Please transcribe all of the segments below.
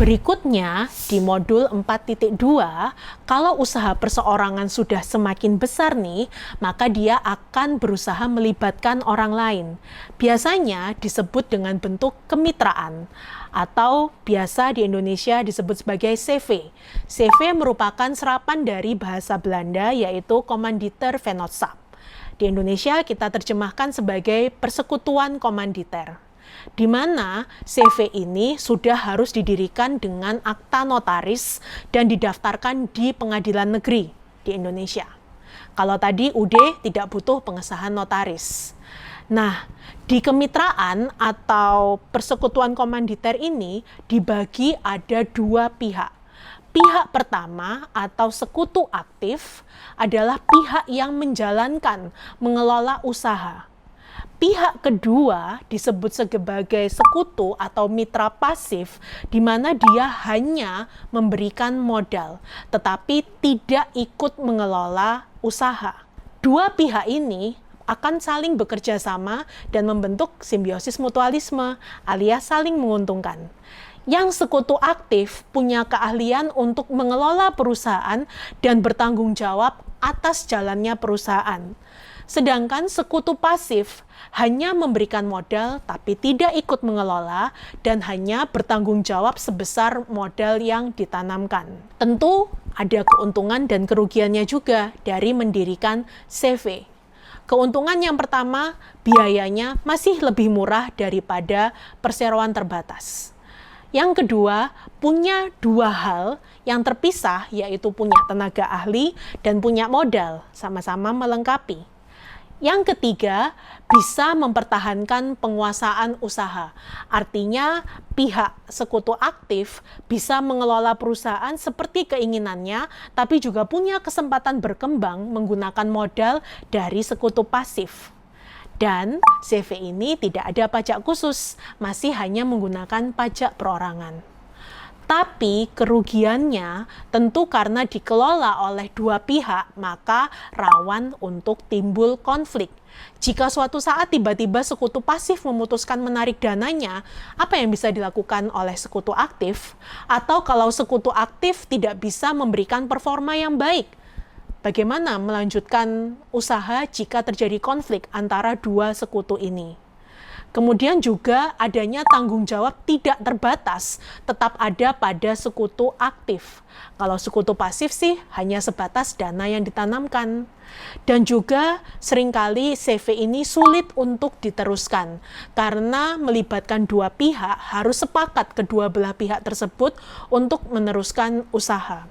Berikutnya, di modul 4.2, kalau usaha perseorangan sudah semakin besar nih, maka dia akan berusaha melibatkan orang lain. Biasanya disebut dengan bentuk kemitraan, atau biasa di Indonesia disebut sebagai CV. CV merupakan serapan dari bahasa Belanda, yaitu Komanditer-Vennootschap. Di Indonesia kita terjemahkan sebagai persekutuan komanditer, di mana CV ini sudah harus didirikan dengan akta notaris dan didaftarkan di pengadilan negeri di Indonesia. Kalau tadi UD tidak butuh pengesahan notaris. Nah, di kemitraan atau persekutuan komanditer ini dibagi ada dua pihak. Pihak pertama atau sekutu aktif adalah pihak yang menjalankan, mengelola usaha. Pihak kedua disebut sebagai sekutu atau mitra pasif, di mana dia hanya memberikan modal, tetapi tidak ikut mengelola usaha. Dua pihak ini akan saling bekerja sama dan membentuk simbiosis mutualisme, alias saling menguntungkan. Yang sekutu aktif punya keahlian untuk mengelola perusahaan dan bertanggung jawab atas jalannya perusahaan. Sedangkan sekutu pasif hanya memberikan modal tapi tidak ikut mengelola dan hanya bertanggung jawab sebesar modal yang ditanamkan. Tentu ada keuntungan dan kerugiannya juga dari mendirikan CV. Keuntungan yang pertama, biayanya masih lebih murah daripada perseroan terbatas. Yang kedua, punya dua hal yang terpisah, yaitu punya tenaga ahli dan punya modal, sama-sama melengkapi. Yang ketiga, bisa mempertahankan penguasaan usaha. Artinya, pihak sekutu aktif bisa mengelola perusahaan seperti keinginannya, tapi juga punya kesempatan berkembang menggunakan modal dari sekutu pasif. Dan CV ini tidak ada pajak khusus, masih hanya menggunakan pajak perorangan. Tapi kerugiannya tentu karena dikelola oleh dua pihak, maka rawan untuk timbul konflik. Jika suatu saat tiba-tiba sekutu pasif memutuskan menarik dananya, apa yang bisa dilakukan oleh sekutu aktif? Atau kalau sekutu aktif tidak bisa memberikan performa yang baik, bagaimana melanjutkan usaha jika terjadi konflik antara dua sekutu ini? Kemudian juga adanya tanggung jawab tidak terbatas tetap ada pada sekutu aktif. Kalau sekutu pasif sih hanya sebatas dana yang ditanamkan. Dan juga seringkali CV ini sulit untuk diteruskan karena melibatkan dua pihak, harus sepakat kedua belah pihak tersebut untuk meneruskan usaha.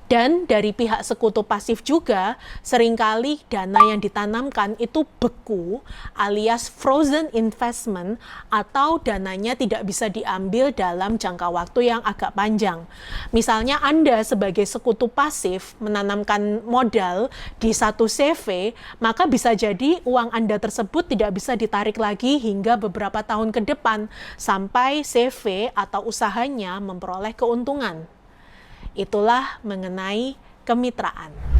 Dan dari pihak sekutu pasif juga, seringkali dana yang ditanamkan itu beku alias frozen investment atau dananya tidak bisa diambil dalam jangka waktu yang agak panjang. Misalnya Anda sebagai sekutu pasif menanamkan modal di satu CV, maka bisa jadi uang Anda tersebut tidak bisa ditarik lagi hingga beberapa tahun ke depan sampai CV atau usahanya memperoleh keuntungan. Itulah mengenai kemitraan.